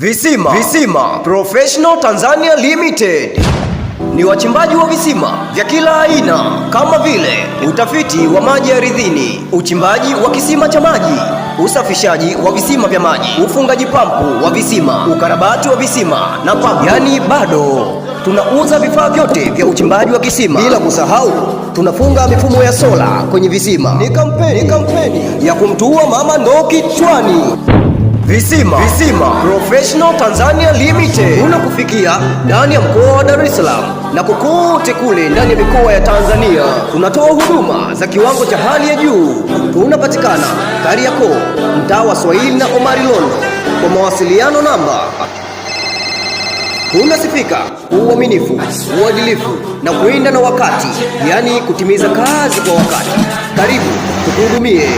Visima Professional Tanzania Limited ni wachimbaji wa visima vya kila aina kama vile utafiti wa maji ardhini, uchimbaji wa kisima cha maji, usafishaji wa visima vya maji, ufungaji pampu wa visima, ukarabati wa visima na pampu. Yani bado tunauza vifaa vyote vya uchimbaji wa kisima, bila kusahau tunafunga mifumo ya sola kwenye visima. Ni kampeni ya kumtua mama ndoo kichwani. Visima Professional Tanzania Limited unakufikia ndani ya mkoa wa Dar es Salaam na kokote kule ndani ya mikoa ya Tanzania. Tunatoa huduma za kiwango cha hali ya juu. Tunapatikana Kariakoo, mtaa wa Swahili na Omari Londo. Kwa mawasiliano namba: tunasifika uaminifu, uadilifu na kuenda na wakati, yani kutimiza kazi kwa wakati. Karibu tukuhudumie.